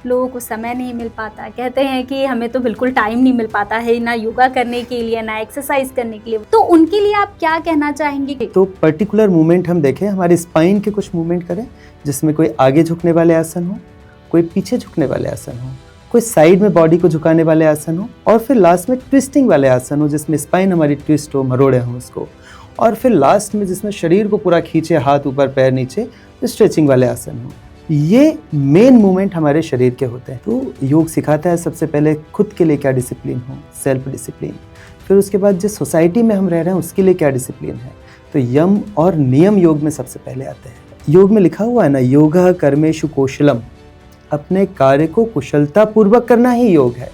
लोगों को समय नहीं मिल पाता, कहते हैं कि हमें तो बिल्कुल टाइम नहीं मिल पाता है ना योगा करने के लिए ना एक्सरसाइज करने के लिए, तो उनके लिए आप क्या कहना चाहेंगे? तो पर्टिकुलर मूवमेंट हम देखें, हमारे स्पाइन के कुछ मूवमेंट करें जिसमें कोई आगे झुकने वाले आसन हो, कोई पीछे झुकने वाले आसन हो, कोई साइड में बॉडी को झुकाने वाले आसन हो, और फिर लास्ट में ट्विस्टिंग वाले आसन हो जिसमें स्पाइन हमारी ट्विस्ट हो, मरोड़े हों उसको, और फिर लास्ट में जिसमें शरीर को पूरा खींचे, हाथ ऊपर पैर नीचे, स्ट्रेचिंग वाले आसन हो। ये मेन मूवमेंट हमारे शरीर के होते हैं। तो योग सिखाता है सबसे पहले खुद के लिए क्या डिसिप्लिन हो, सेल्फ डिसिप्लिन, फिर उसके बाद जिस सोसाइटी में हम रह रहे हैं उसके लिए क्या डिसिप्लिन है। तो यम और नियम योग में सबसे पहले आते हैं। योग में लिखा हुआ है ना, योगः कर्मेषु कौशलम, अपने कार्य को कुशलता पूर्वक करना ही योग है।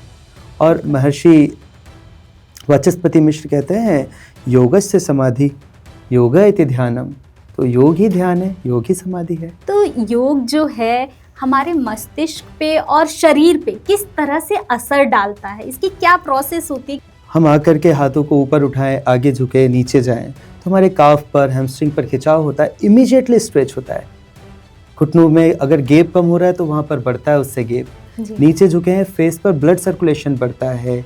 और महर्षि वाचस्पति मिश्र कहते हैं योगस्य समाधि, योग इति ध्यानम, तो योग ही ध्यान है, योग ही समाधि है। तो योग जो है हमारे मस्तिष्क पे और शरीर पे किस तरह से असर डालता है, इसकी क्या प्रोसेस होती है? हम आकर के हाथों को ऊपर उठाएं, आगे झुके, नीचे जाएं, तो हमारे काफ पर, हैमस्ट्रिंग पर खिंचाव होता है, इमीडिएटली स्ट्रेच होता है। घुटनों में अगर गैप कम हो रहा है तो वहाँ पर बढ़ता है उससे गैप। नीचे झुके हैं, फेस पर ब्लड सर्कुलेशन बढ़ता है,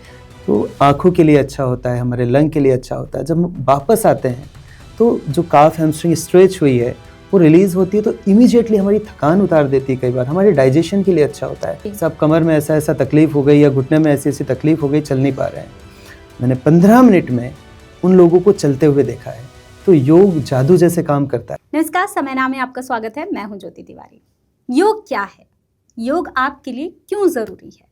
तो आँखों के लिए अच्छा होता है, हमारे लंग के लिए अच्छा होता है। जब हम वापस आते हैं तो जो काफ हैमस्ट्रिंग स्ट्रेच हुई है वो रिलीज होती है, तो इमीडिएटली हमारी थकान उतार देती है। कई बार हमारे डाइजेशन के लिए अच्छा होता है। सब कमर में ऐसा ऐसा तकलीफ हो गई या घुटने में ऐसी ऐसी तकलीफ हो गई, चल नहीं पा रहे हैं, मैंने 15 मिनट में उन लोगों को चलते हुए देखा है। तो योग जादू जैसे काम करता है। नमस्कार, समय नाम में आपका स्वागत है। मैं हूं ज्योति तिवारी। योग क्या है? योग आपके लिए क्यों जरूरी है?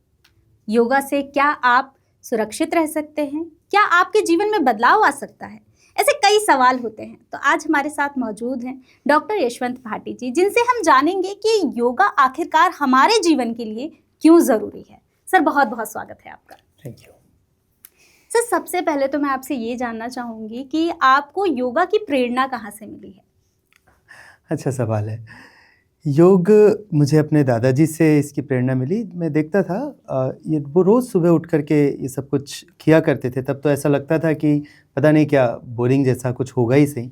योगा से क्या आप सुरक्षित रह सकते हैं? क्या आपके जीवन में बदलाव आ सकता है? ऐसे कई सवाल होते हैं। तो आज हमारे साथ मौजूद हैं डॉक्टर यशवंत भाटी जी, जिनसे हम जानेंगे कि योगा आखिरकार हमारे जीवन के लिए क्यों जरूरी है। सर, बहुत बहुत स्वागत है आपका। थैंक यू सर, सबसे पहले तो मैं आपसे ये जानना चाहूँगी कि आपको योगा की प्रेरणा कहाँ से मिली है? अच्छा सवाल है। योग मुझे अपने दादाजी से इसकी प्रेरणा मिली। मैं देखता था ये वो रोज़ सुबह उठ करके ये सब कुछ किया करते थे। तब तो ऐसा लगता था कि पता नहीं क्या बोरिंग जैसा कुछ होगा ही सही।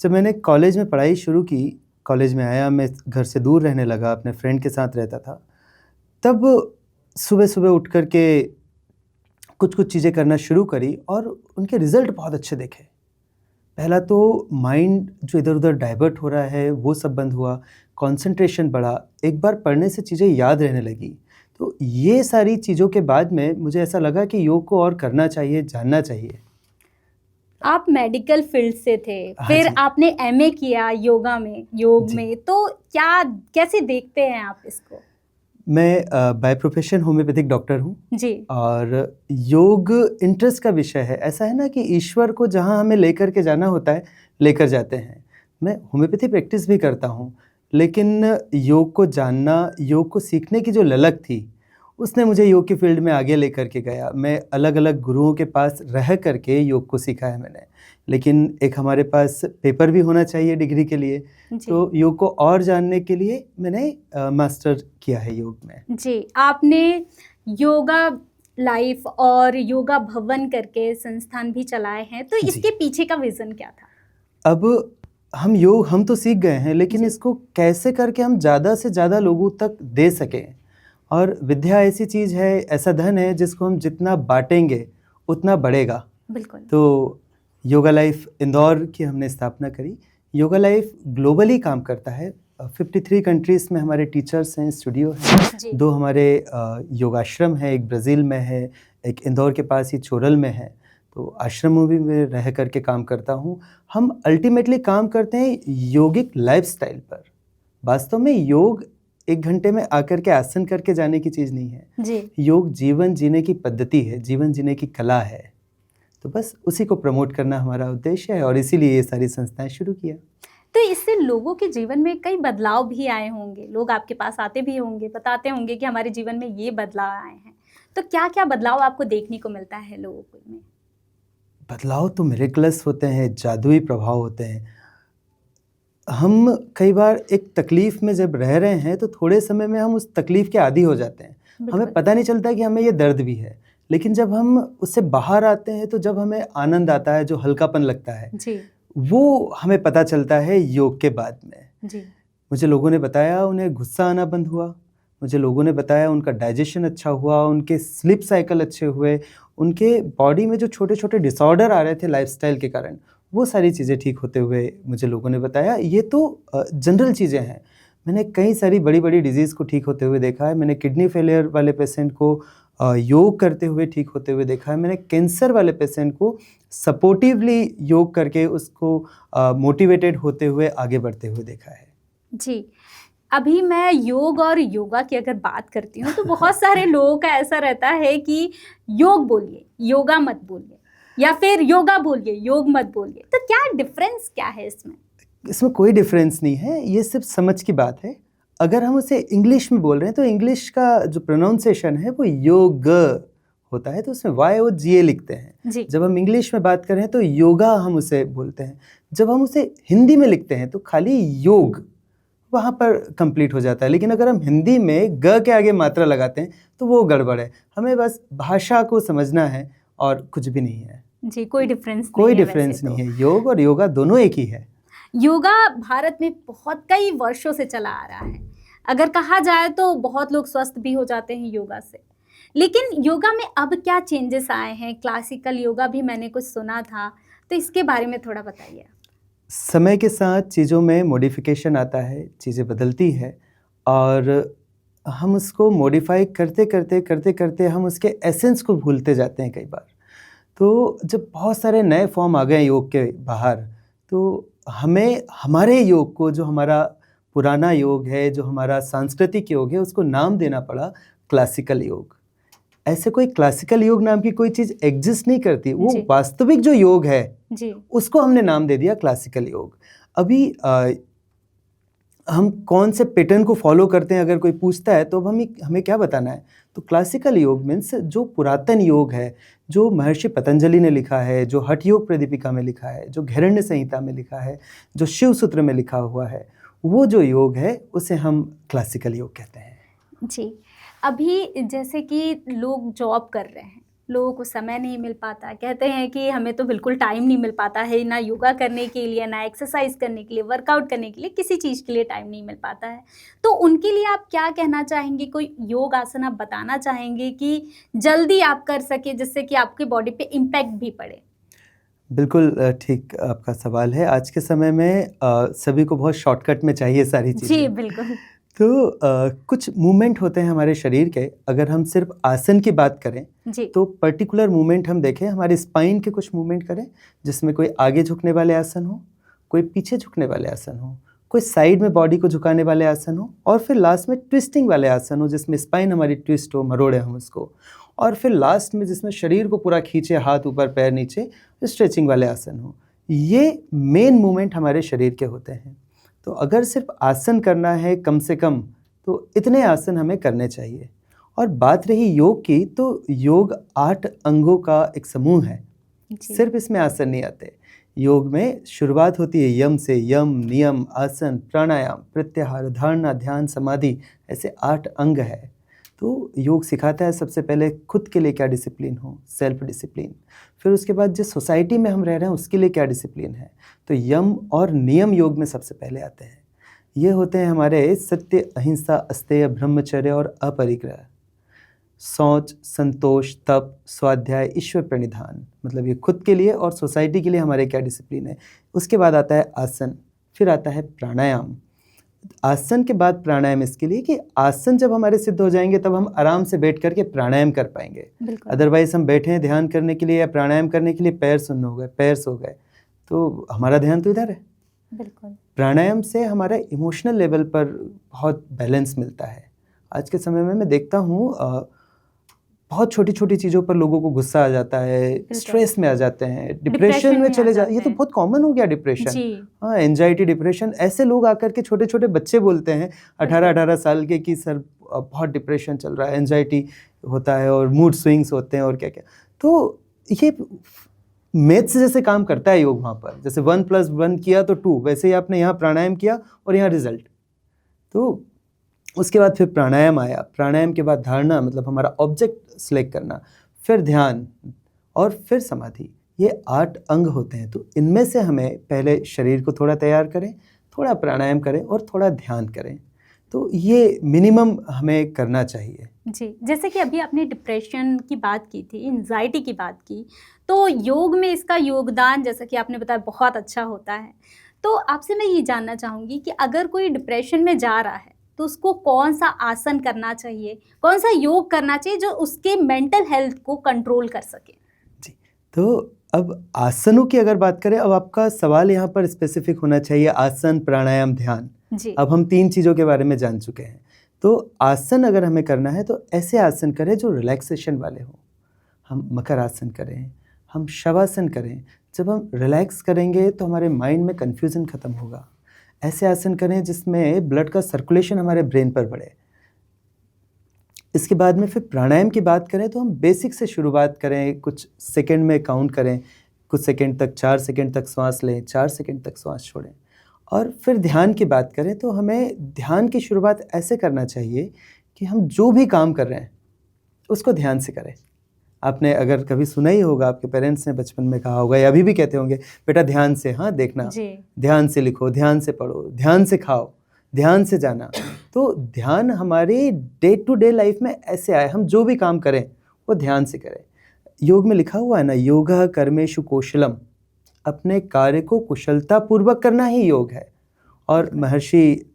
जब मैंने कॉलेज में पढ़ाई शुरू की, कॉलेज में आया, मैं घर से दूर रहने लगा, अपने फ्रेंड के साथ रहता था, तब सुबह सुबह उठ करके कुछ कुछ चीज़ें करना शुरू करी और उनके रिज़ल्ट बहुत अच्छे देखे। पहला तो माइंड जो इधर उधर डाइवर्ट हो रहा है वो सब बंद हुआ, कंसंट्रेशन बढ़ा, एक बार पढ़ने से चीज़ें याद रहने लगी। तो ये सारी चीज़ों के बाद में मुझे ऐसा लगा कि योग को और करना चाहिए, जानना चाहिए। आप मेडिकल फील्ड से थे, फिर आपने एमए किया योग में, तो क्या कैसे देखते हैं आप इसको? मैं बाय प्रोफेशन होम्योपैथिक डॉक्टर हूँ जी। और योग इंटरेस्ट का विषय है। ऐसा है ना कि ईश्वर को जहाँ हमें लेकर के जाना होता है लेकर जाते हैं। मैं होम्योपैथी प्रैक्टिस भी करता हूँ, लेकिन योग को जानना, योग को सीखने की जो ललक थी उसने मुझे योग की फील्ड में आगे लेकर के गया। मैं अलग अलग गुरुओं के पास रह करके योग को सीखा है मैंने, लेकिन एक हमारे पास पेपर भी होना चाहिए डिग्री के लिए। तो योग को और जानने के लिए मैंने मास्टर किया है योग में। जी, आपने योगा लाइफ और योगा भवन करके संस्थान भी चलाए हैं, तो इसके पीछे का विजन क्या था? अब हम तो सीख गए हैं, लेकिन इसको कैसे करके हम ज़्यादा से ज़्यादा लोगों तक दे सकें। और विद्या ऐसी चीज़ है, ऐसा धन है जिसको हम जितना बांटेंगे उतना बढ़ेगा। बिल्कुल। तो योगा लाइफ इंदौर की हमने स्थापना करी। योगा लाइफ ग्लोबली काम करता है। 53 कंट्रीज़ में हमारे टीचर्स हैं, स्टूडियो हैं। 2 हमारे योगाश्रम है, एक ब्राज़ील में है, एक इंदौर के पास ही चोरल में है। तो आश्रमों भी में रह करके काम करता हूँ। हम अल्टीमेटली काम करते हैं योगिक लाइफस्टाइल पर। वास्तव में योग 1 घंटे में आकर के आसन करके जाने की चीज़ नहीं है जी। योग जीवन जीने की पद्धति है, जीवन जीने की कला है। तो बस उसी को प्रमोट करना हमारा उद्देश्य है और इसीलिए ये सारी संस्थाएं शुरू किया। तो इससे लोगों के जीवन में कई बदलाव भी आए होंगे, लोग आपके पास आते भी होंगे, बताते होंगे कि हमारे जीवन में ये बदलाव आए हैं। तो क्या क्या बदलाव आपको देखने को मिलता है लोगों में? बदलाव तो मिरेकलस होते हैं, जादुई प्रभाव होते हैं। हम कई बार एक तकलीफ़ में जब रह रहे हैं तो थोड़े समय में हम उस तकलीफ़ के आदी हो जाते हैं। हमें पता नहीं चलता कि हमें ये दर्द भी है, लेकिन जब हम उससे बाहर आते हैं तो जब हमें आनंद आता है, जो हल्कापन लगता है जी। वो हमें पता चलता है योग के बाद में। जी। मुझे लोगों ने बताया उन्हें गुस्सा आना बंद हुआ, मुझे लोगों ने बताया उनका डाइजेशन अच्छा हुआ, उनके स्लीप साइकिल अच्छे हुए, उनके बॉडी में जो छोटे छोटे डिसऑर्डर आ रहे थे लाइफस्टाइल के कारण, वो सारी चीज़ें ठीक होते हुए मुझे लोगों ने बताया। ये तो जनरल चीज़ें हैं। मैंने कई सारी बड़ी बड़ी डिजीज़ को ठीक होते हुए देखा है। मैंने किडनी फेलियर वाले पेशेंट को योग करते हुए ठीक होते हुए देखा है। मैंने कैंसर वाले पेशेंट को सपोर्टिवली योग करके उसको मोटिवेटेड होते हुए आगे बढ़ते हुए देखा है। जी, अभी मैं योग और योगा की अगर बात करती हूँ तो बहुत सारे लोगों का ऐसा रहता है कि योग बोलिए, योगा मत बोलिए, या फिर योगा बोलिए, योग मत बोलिए। तो क्या डिफरेंस क्या है इसमें? इसमें कोई डिफरेंस नहीं है, ये सिर्फ समझ की बात है। अगर हम उसे इंग्लिश में बोल रहे हैं तो इंग्लिश का जो प्रोनाउंसिएशन है वो योग होता है, तो उसमें YOGA लिखते हैं। जी। जब हम इंग्लिश में बात करें तो योगा हम उसे बोलते हैं। जब हम उसे हिंदी में लिखते हैं तो खाली योग वहाँ पर कंप्लीट हो जाता है। लेकिन अगर हम हिंदी में ग के आगे मात्रा लगाते हैं तो वो गड़बड़ है। हमें बस भाषा को समझना है और कुछ भी नहीं है। जी, कोई डिफरेंस कोई नहीं है डिफरेंस वैसे तो। नहीं है। योग और योगा दोनों एक ही है। योगा भारत में बहुत कई वर्षों से चला आ रहा है। अगर कहा जाए तो बहुत लोग स्वस्थ भी हो जाते हैं योगा से। लेकिन योगा में अब क्या चेंजेस आए हैं? क्लासिकल योगा भी मैंने कुछ सुना था, तो इसके बारे में थोड़ा बताइए। समय के साथ चीज़ों में मॉडिफिकेशन आता है, चीज़ें बदलती है और हम उसको मॉडिफाई करते करते हम उसके एसेंस को भूलते जाते हैं कई बार। तो जब बहुत सारे नए फॉर्म आ गए योग के बाहर, तो हमें हमारे योग को, जो हमारा पुराना योग है, जो हमारा सांस्कृतिक योग है, उसको नाम देना पड़ा क्लासिकल योग। ऐसे कोई क्लासिकल योग नाम की कोई चीज़ एग्जिस्ट नहीं करती। वो जी। वास्तविक जो योग है जी। उसको हमने नाम दे दिया क्लासिकल योग। अभी हम कौन से पैटर्न को फॉलो करते हैं अगर कोई पूछता है तो अब हमें क्या बताना है? तो क्लासिकल योग मीन्स जो पुरातन योग है, जो महर्षि पतंजलि ने लिखा है, जो हठ योग प्रदीपिका में लिखा है, जो घैरण्य संहिता में लिखा है, जो शिव सूत्र में लिखा हुआ है, वो जो योग है उसे हम क्लासिकल योग कहते हैं। जी, अभी जैसे कि लोग जॉब कर रहे हैं, लोगों को समय नहीं मिल पाता, कहते हैं कि हमें तो बिल्कुल टाइम नहीं मिल पाता है, ना योगा करने के लिए, ना एक्सरसाइज करने के लिए, वर्कआउट करने के लिए, किसी चीज़ के लिए टाइम नहीं मिल पाता है। तो उनके लिए आप क्या कहना चाहेंगे? कोई योग आसन आप बताना चाहेंगे कि जल्दी आप कर सकें जिससे कि आपकी बॉडी पे इम्पैक्ट भी पड़े? बिल्कुल ठीक आपका सवाल है। आज के समय में सभी को बहुत शॉर्टकट में चाहिए सारी जी, चीज़ें। बिल्कुल। तो कुछ मूवमेंट होते हैं हमारे शरीर के। अगर हम सिर्फ आसन की बात करें जी। तो पर्टिकुलर मूवमेंट हम देखें, हमारे स्पाइन के कुछ मूवमेंट करें, जिसमें कोई आगे झुकने वाले आसन हो, कोई पीछे झुकने वाले आसन हो, कोई साइड में बॉडी को झुकाने वाले आसन हो, और फिर लास्ट में ट्विस्टिंग वाले आसन हो, जिसमें स्पाइन हमारी ट्विस्ट हो, मरोड़े हम उसको, और फिर लास्ट में जिसमें शरीर को पूरा खींचे, हाथ ऊपर पैर नीचे, स्ट्रेचिंग वाले आसन हो। ये मेन मूवमेंट हमारे शरीर के होते हैं। तो अगर सिर्फ आसन करना है कम से कम, तो इतने आसन हमें करने चाहिए। और बात रही योग की, तो योग 8 अंगों का एक समूह है। जी। सिर्फ इसमें आसन नहीं आते। योग में शुरुआत होती है यम से। यम, नियम, आसन, प्राणायाम, प्रत्याहार, धारणा, ध्यान, समाधि, ऐसे 8 अंग है। तो योग सिखाता है सबसे पहले खुद के लिए क्या डिसिप्लिन हो, सेल्फ डिसिप्लिन। फिर उसके बाद जिस सोसाइटी में हम रह रहे हैं उसके लिए क्या डिसिप्लिन है। तो यम और नियम योग में सबसे पहले आते हैं। ये होते हैं हमारे सत्य, अहिंसा, अस्तेय, ब्रह्मचर्य और अपरिग्रह। शौच, संतोष, तप, स्वाध्याय, ईश्वर प्रणिधान, मतलब ये खुद के लिए और सोसाइटी के लिए हमारे क्या डिसिप्लिन है। उसके बाद आता है आसन, फिर आता है प्राणायाम। आसन के बाद प्राणायाम इसके लिए कि आसन जब हमारे सिद्ध हो जाएंगे तब हम आराम से बैठ करके प्राणायाम कर पाएंगे। अदरवाइज हम बैठे हैं ध्यान करने के लिए या प्राणायाम करने के लिए, पैर सुन्न हो गए, पैर सो गए, तो हमारा ध्यान तो इधर है। बिल्कुल। प्राणायाम से हमारा इमोशनल लेवल पर बहुत बैलेंस मिलता है। आज के समय में मैं देखता हूँ बहुत छोटी छोटी चीज़ों पर लोगों को गुस्सा आ जाता है, स्ट्रेस में आ जाते हैं, डिप्रेशन में चले जाते हैं। ये तो बहुत कॉमन हो गया डिप्रेशन। हाँ, एंजाइटी, डिप्रेशन। ऐसे लोग आकर के, छोटे छोटे बच्चे बोलते हैं 18-18 साल के कि सर बहुत डिप्रेशन चल रहा है, एंजाइटी होता है और मूड स्विंग्स होते हैं और क्या क्या। तो ये मैथ्स जैसे काम करता है योग वहाँ पर। जैसे 1+1 किया तो 2, वैसे ही आपने यहाँ प्राणायाम किया और यहाँ रिजल्ट। तो उसके बाद फिर प्राणायाम आया। प्राणायाम के बाद धारणा, मतलब हमारा ऑब्जेक्ट सिलेक्ट करना, फिर ध्यान और फिर समाधि। ये 8 अंग होते हैं। तो इनमें से हमें पहले शरीर को थोड़ा तैयार करें, थोड़ा प्राणायाम करें और थोड़ा ध्यान करें। तो ये मिनिमम हमें करना चाहिए। जी, जैसे कि अभी आपने डिप्रेशन की बात की थी, एंजाइटी की बात की, तो योग में इसका योगदान जैसा कि आपने बताया बहुत अच्छा होता है। तो आपसे मैं ये जानना चाहूँगी कि अगर कोई डिप्रेशन में जा रहा है, तो उसको कौन-सा आसन करना चाहिए, कौन-सा योग करना चाहिए जो उसके मेंटल हेल्थ को कंट्रोल कर सके? जी, तो अब आसनों की अगर बात करें, अब आपका सवाल यहाँ पर स्पेसिफिक होना चाहिए आसन, प्राणायाम, ध्यान। जी, अब हम 3 चीज़ों के बारे में जान चुके हैं। तो आसन अगर हमें करना है तो ऐसे आसन करें जो रिलैक्सेशन वाले हों। हम मकर आसन करें, हम शवासन करें। जब हम रिलैक्स करेंगे तो हमारे माइंड में कन्फ्यूज़न ख़त्म होगा। ऐसे आसन करें जिसमें ब्लड का सर्कुलेशन हमारे ब्रेन पर बढ़े। इसके बाद में फिर प्राणायाम की बात करें तो हम बेसिक से शुरुआत करें, कुछ सेकंड में काउंट करें, कुछ सेकंड तक 4 सेकंड तक श्वास लें, 4 सेकंड तक श्वास छोड़ें। और फिर ध्यान की बात करें तो हमें ध्यान की शुरुआत ऐसे करना चाहिए कि हम जो भी काम कर रहे हैं उसको ध्यान से करें। आपने अगर कभी सुना ही होगा, आपके पेरेंट्स ने बचपन में कहा होगा या अभी भी कहते होंगे, बेटा ध्यान से हाँ देखना, जी, ध्यान से लिखो, ध्यान से पढ़ो, ध्यान से खाओ, ध्यान से जाना। तो ध्यान हमारी डे टू डे लाइफ में ऐसे आए, हम जो भी काम करें वो ध्यान से करें। योग में लिखा हुआ है ना, योगः कर्मेषु कौशलम, अपने कार्य को कुशलता पूर्वक करना ही योग है। और महर्षि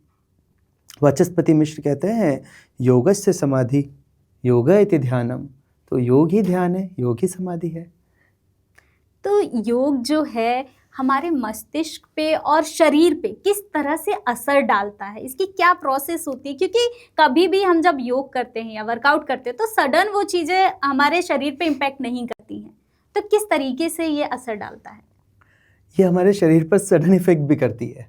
वाचस्पति मिश्र कहते हैं, योगस्य समाधि, योग इति ध्यानम। तो योग ही ध्यान है, योग ही समाधि है। तो योग जो है हमारे मस्तिष्क पे और शरीर पे किस तरह से असर डालता है? इसकी क्या प्रोसेस होती है? क्योंकि कभी भी हम जब योग करते हैं या वर्कआउट करते हैं तो सडन वो चीज़ें हमारे शरीर पे इम्पैक्ट नहीं करती हैं। तो किस तरीके से ये असर डालता है? ये हमारे शरीर पर सडन इफेक्ट भी करती है।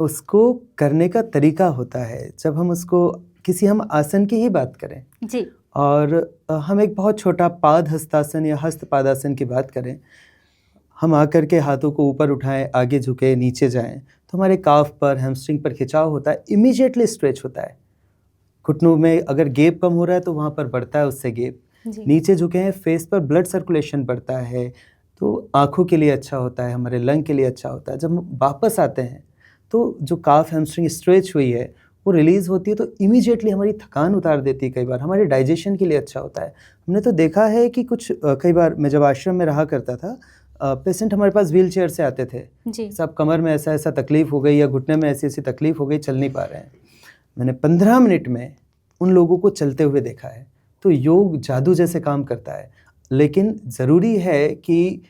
उसको करने का तरीका होता है। जब हम उसको किसी हम आसन की ही बात करें जी, और हम एक बहुत छोटा पाद हस्तासन या हस्त पादासन की बात करें, हम आकर के हाथों को ऊपर उठाएं, आगे झुके, नीचे जाएं, तो हमारे काफ पर, हैमस्ट्रिंग पर खिंचाव होता है, इमीडिएटली स्ट्रेच होता है। घुटनों में अगर गैप कम हो रहा है तो वहाँ पर बढ़ता है उससे गैप। जी, नीचे झुके हैं, फेस पर ब्लड सर्कुलेशन बढ़ता है, तो आँखों के लिए अच्छा होता है, हमारे लंग के लिए अच्छा होता है। जब हम वापस आते हैं तो जो काफ हैमस्ट्रिंग स्ट्रेच हुई है वो रिलीज़ होती है, तो इमीडिएटली हमारी थकान उतार देती है। कई बार हमारे डाइजेशन के लिए अच्छा होता है। हमने तो देखा है कि कुछ कई बार मैं जब आश्रम में रहा करता था, पेशेंट हमारे पास व्हील चेयर से आते थे। जी, सब कमर में ऐसा ऐसा तकलीफ़ हो गई या घुटने में ऐसी ऐसी तकलीफ़ हो गई, चल नहीं पा रहे हैं। मैंने 15 मिनट में उन लोगों को चलते हुए देखा है। तो योग जादू जैसे काम करता है। लेकिन ज़रूरी है कि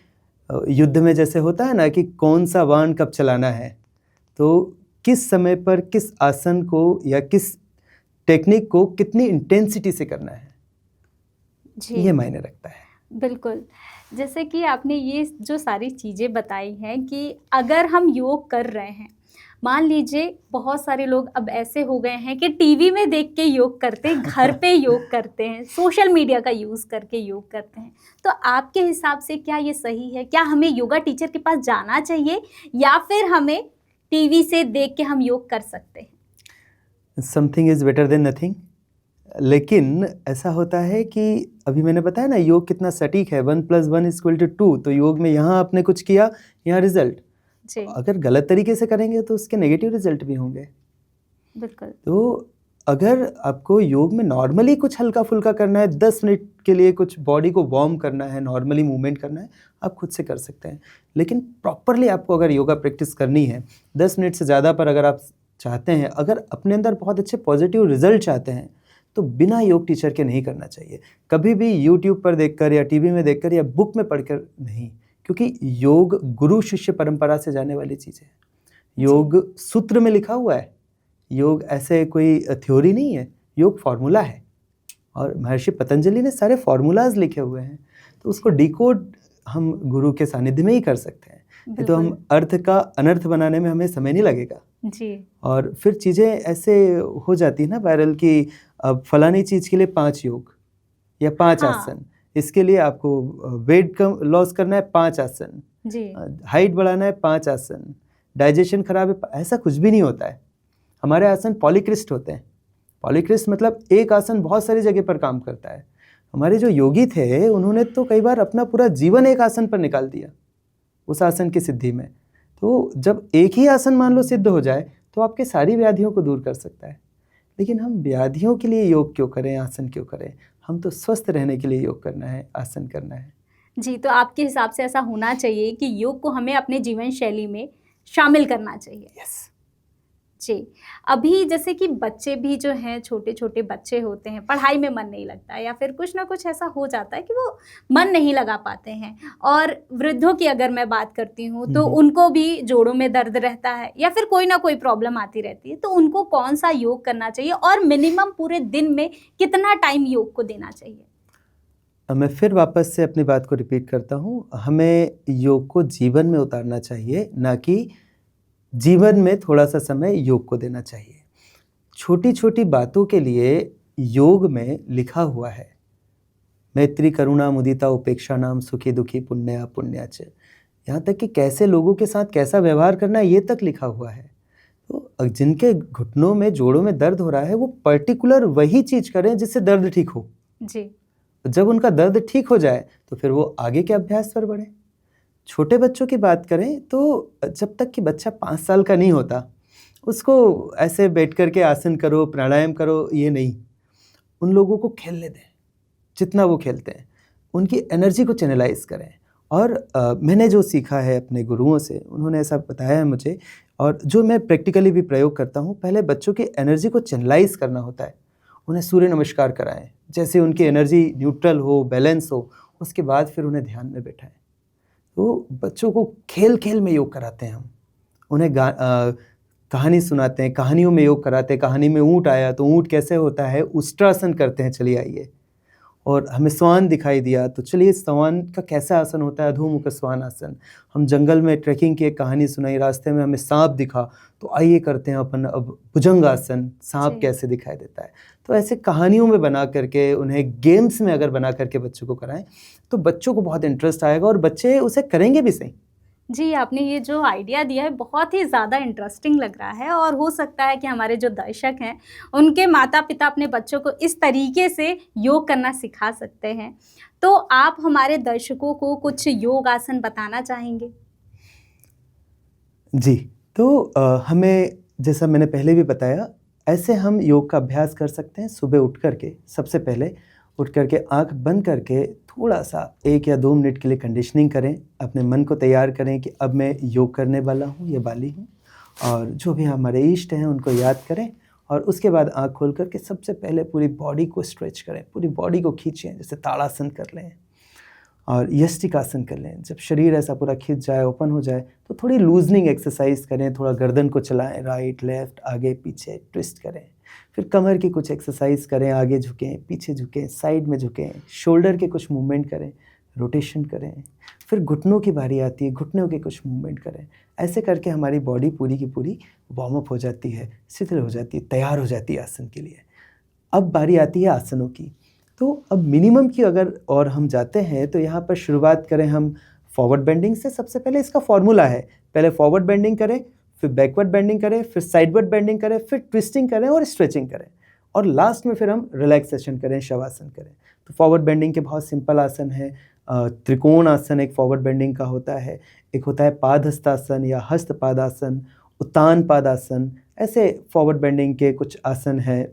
युद्ध में जैसे होता है ना कि कौन सा बाण कब चलाना है, तो किस समय पर किस आसन को या किस टेक्निक को कितनी इंटेंसिटी से करना है, जी। ये मायने रखता है। बिल्कुल। जैसे कि आपने ये जो सारी चीज़ें बताई हैं कि अगर हम योग कर रहे हैं, मान लीजिए बहुत सारे लोग अब ऐसे हो गए हैं कि टीवी में देख के योग करते हैं, घर पे योग करते हैं, सोशल मीडिया का यूज़ करके योग करते हैं। तो आपके हिसाब से क्या ये सही है? क्या हमें योगा टीचर के पास जाना चाहिए या फिर हमें टीवी से देख के हम योग कर सकते हैं? Something is better than nothing. लेकिन ऐसा होता है कि अभी मैंने बताया ना योग कितना सटीक है, 1 + 1 = 2। तो योग में यहाँ आपने कुछ किया, यहाँ रिजल्ट। जी, अगर गलत तरीके से करेंगे तो उसके नेगेटिव रिजल्ट भी होंगे। बिल्कुल। तो अगर आपको योग में नॉर्मली कुछ हल्का-फुल्का करना है, 10 मिनट के लिए कुछ बॉडी को वार्म करना है, नॉर्मली मूवमेंट करना है, आप खुद से कर सकते हैं। लेकिन प्रॉपरली आपको अगर योगा प्रैक्टिस करनी है, 10 मिनट से ज़्यादा पर अगर आप चाहते हैं, अगर अपने अंदर बहुत अच्छे पॉजिटिव रिजल्ट चाहते हैं, तो बिना योग टीचर के नहीं करना चाहिए। कभी भी यूट्यूब पर देखकर या टीवी में देखकर या बुक में पढ़कर नहीं, क्योंकि योग गुरु शिष्य परंपरा से जाने वाली चीज़ है। योग सूत्र में लिखा हुआ है। योग ऐसे कोई थ्योरी नहीं है, योग फार्मूला है और महर्षि पतंजलि ने सारे फार्मूलाज लिखे हुए हैं, तो उसको डिकोड हम गुरु के सानिध्य में ही कर सकते हैं। नहीं तो हम अर्थ का अनर्थ बनाने में हमें समय नहीं लगेगा। जी, और फिर चीज़ें ऐसे हो जाती है ना वायरल कि अब फलानी चीज़ के लिए 5 योग या 5 हाँ, आसन, इसके लिए आपको वेट कम लॉस करना है 5 आसन, जी, हाइट बढ़ाना है 5 आसन, डाइजेशन खराब है, ऐसा कुछ भी नहीं होता है। हमारे आसन पॉलीक्रिस्ट होते हैं। पॉलीक्रिस्ट मतलब एक आसन बहुत सारी जगह पर काम करता है। हमारे जो योगी थे उन्होंने तो कई बार अपना पूरा जीवन एक आसन पर निकाल दिया, उस आसन की सिद्धि में। तो जब एक ही आसन मान लो सिद्ध हो जाए तो आपके सारी व्याधियों को दूर कर सकता है। लेकिन हम व्याधियों के लिए योग क्यों करें, आसन क्यों करें? हम तो स्वस्थ रहने के लिए योग करना है, आसन करना है। जी, तो आपके हिसाब से ऐसा होना चाहिए कि योग को हमें अपने जीवन शैली में शामिल करना चाहिए। यस। जी, अभी जैसे कि बच्चे भी जो हैं, छोटे-छोटे बच्चे होते हैं, पढ़ाई में मन नहीं लगता है या फिर कुछ ना कुछ ऐसा हो जाता है कि वो मन नहीं लगा पाते हैं। और वृद्धों की अगर मैं बात करती हूँ, तो उनको भी जोड़ों में दर्द रहता है या फिर कोई ना कोई प्रॉब्लम आती रहती है, तो उनको कौन-सा योग करना चाहिए और मिनिमम पूरे दिन में कितना टाइम योग को देना चाहिए? मैं फिर वापस से अपनी बात को रिपीट करता हूँ, हमें योग को जीवन में उतारना चाहिए, ना कि जीवन में थोड़ा-सा समय योग को देना चाहिए। छोटी-छोटी बातों के लिए योग में लिखा हुआ है, मैत्री, करुणा, मुदिता, उपेक्षा नाम सुखी दुखी पुण्या पुण्याच। यहाँ तक कि कैसे लोगों के साथ कैसा व्यवहार करना है, ये तक लिखा हुआ है। तो जिनके घुटनों में, जोड़ों में दर्द हो रहा है, वो पर्टिकुलर वही चीज़ करें जिससे दर्द ठीक हो। जी। जब उनका दर्द ठीक हो जाए, तो फिर वो आगे के अभ्यास पर बढ़ें। छोटे बच्चों की बात करें तो जब तक कि बच्चा 5 साल का नहीं होता, उसको ऐसे बैठ कर के आसन करो, प्राणायाम करो, ये नहीं। उन लोगों को खेलने दें, जितना वो खेलते हैं। उनकी एनर्जी को चैनलाइज़ करें। और मैंने जो सीखा है अपने गुरुओं से, उन्होंने ऐसा बताया है मुझे, और जो मैं प्रैक्टिकली भी प्रयोग करता हूँ, पहले बच्चों की एनर्जी को चैनलाइज़ करना होता है। उन्हें सूर्य नमस्कार कराएँ, जैसे उनकी एनर्जी न्यूट्रल हो, बैलेंस हो, उसके बाद फिर उन्हें ध्यान में बैठाएँ। तो बच्चों को खेल-खेल में योग कराते हैं हम। उन्हें कहानी सुनाते हैं, कहानियों में योग कराते हैं। कहानी में ऊँट आया तो ऊँट कैसे होता है, उष्ट्रासन करते हैं, चलिए आइए। और हमें स्वान दिखाई दिया तो चलिए स्वान का कैसा आसन होता है, अधोमुख स्वान आसन। हम जंगल में ट्रैकिंग की एक कहानी सुनाई, रास्ते में हमें सांप दिखा तो आइए करते हैं अपन अब भुजंग आसन, सांप कैसे दिखाई देता है। तो ऐसे कहानियों में बना करके, उन्हें गेम्स में अगर बना करके बच्चों को कराएं तो बच्चों को बहुत इंटरेस्ट आएगा और बच्चे उसे करेंगे भी सही। जी, आपने ये जो आइडिया दिया है बहुत ही ज़्यादा इंटरेस्टिंग लग रहा है और हो सकता है कि हमारे जो दर्शक हैं, उनके माता-पिता अपने बच्चों को इस तरीके से योग करना सिखा सकते हैं। तो आप हमारे दर्शकों को कुछ योग आसन बताना चाहेंगे? जी, तो हमें, जैसा मैंने पहले भी बताया, ऐसे हम योग का अभ्यास कर सकते हैं। सुबह उठ कर के, सबसे पहले उठ कर के आँख बंद करके थोड़ा-सा 1 या 2 मिनट के लिए कंडीशनिंग करें। अपने मन को तैयार करें कि अब मैं योग करने वाला हूँ या वाली हूँ, और जो भी हमारे इष्ट हैं उनको याद करें। और उसके बाद आँख खोल कर के सबसे पहले पूरी बॉडी को स्ट्रेच करें, पूरी बॉडी को खींचें, जैसे ताड़ासन कर लें और यष्टिक आसन कर लें। जब शरीर ऐसा पूरा खिंच जाए, ओपन हो जाए, तो थोड़ी लूजनिंग एक्सरसाइज करें। थोड़ा गर्दन को चलाएं, राइट लेफ्ट, आगे पीछे ट्विस्ट करें। फिर कमर की कुछ एक्सरसाइज करें, आगे झुकें, पीछे झुकें, साइड में झुकें, शोल्डर के कुछ मूवमेंट करें, रोटेशन करें। फिर घुटनों की बारी आती है, घुटनों के कुछ मूवमेंट करें। ऐसे करके हमारी बॉडी पूरी की पूरी वार्म अप हो जाती है, शिथिल हो जाती है, तैयार हो जाती है आसन के लिए। अब बारी आती है आसनों की। तो अब मिनिमम की अगर और हम जाते हैं तो यहाँ पर शुरुआत करें हम फॉरवर्ड बेंडिंग से। सबसे पहले इसका फॉर्मूला है, पहले फॉरवर्ड बेंडिंग करें, फिर बैकवर्ड बेंडिंग करें, फिर साइडवर्ड बेंडिंग करें, फिर ट्विस्टिंग करें और स्ट्रेचिंग करें, और लास्ट में फिर हम रिलैक्सेशन करें, शवासन करें। तो फॉरवर्ड बेंडिंग के बहुत सिंपल आसन है। त्रिकोण आसन एक फॉरवर्ड बेंडिंग का होता है, एक होता है पादहस्तासन या हस्त पादासन, उत्तान पादासन, ऐसे फॉरवर्ड बेंडिंग के कुछ आसन हैं।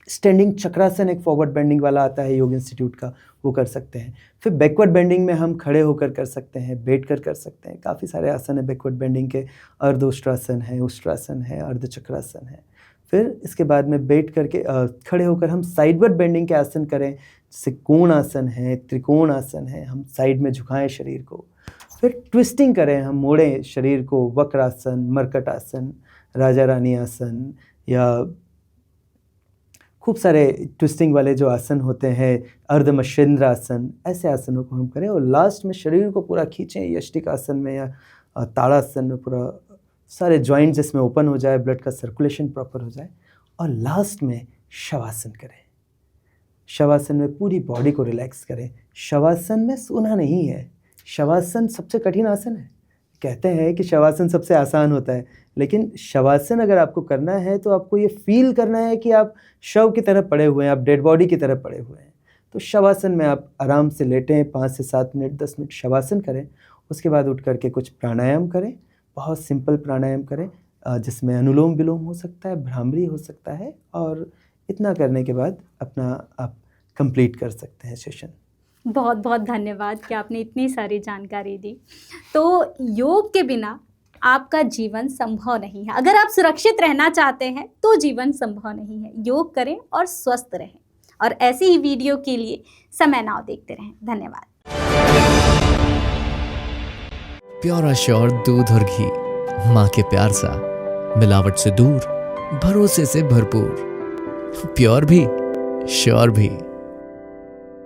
स्टैंडिंग चक्रासन एक फॉरवर्ड बेंडिंग वाला आता है योग इंस्टीट्यूट का, वो कर सकते हैं। फिर बैकवर्ड बेंडिंग में हम खड़े होकर कर सकते हैं, बैठ कर सकते हैं। काफ़ी सारे आसन है बैकवर्ड बेंडिंग के, अर्धोष्ट्रासन है, उष्ट्रासन है, अर्धचक्रासन है। फिर इसके बाद में बैठ करके खड़े होकर हम साइडवर्ड बेंडिंग के आसन करें, जैसे कोण आसन है, त्रिकोण आसन है, हम साइड में झुकाएं शरीर को। फिर ट्विस्टिंग करें, हम मोड़ें शरीर को, वक्रासन, मरकट आसन, राजा रानी आसन, या खूब सारे ट्विस्टिंग वाले जो आसन होते हैं, अर्धमशेंद्र आसन, ऐसे आसनों को हम करें। और लास्ट में शरीर को पूरा खींचें यष्टिक आसन में या ताड़ासन में, पूरा सारे जॉइंट जिसमें ओपन हो जाए, ब्लड का सर्कुलेशन प्रॉपर हो जाए। और लास्ट में शवासन करें। शवासन में पूरी बॉडी को रिलैक्स करें। शवासन में सोना नहीं है, शवासन सबसे कठिन आसन है। कहते हैं कि शवासन सबसे आसान होता है, लेकिन शवासन अगर आपको करना है तो आपको ये फील करना है कि आप शव की तरह पड़े हुए हैं, आप डेड बॉडी की तरह पड़े हुए हैं। तो शवासन में आप आराम से लेटें, 5 से 7 मिनट, 10 मिनट शवासन करें। उसके बाद उठ करके कुछ प्राणायाम करें, बहुत सिंपल प्राणायाम करें। जिसमें अनुलोम विलोम हो सकता है, भ्रामरी हो सकता है, और इतना करने के बाद अपना आप कंप्लीट कर सकते हैं सेशन। बहुत बहुत धन्यवाद कि आपने इतनी सारी जानकारी दी। तो योग के बिना आपका जीवन संभव नहीं है। अगर आप सुरक्षित रहना चाहते हैं तो जीवन संभव नहीं है। योग करें और स्वस्थ रहें। और ऐसी ही वीडियो के लिए समय नाउ देखते रहें। धन्यवाद। प्योर एश्योर दूध और घी, माँ के प्यार सा, मिलावट से दूर, भरोसे से भरपूर, प्योर भी श्योर भी।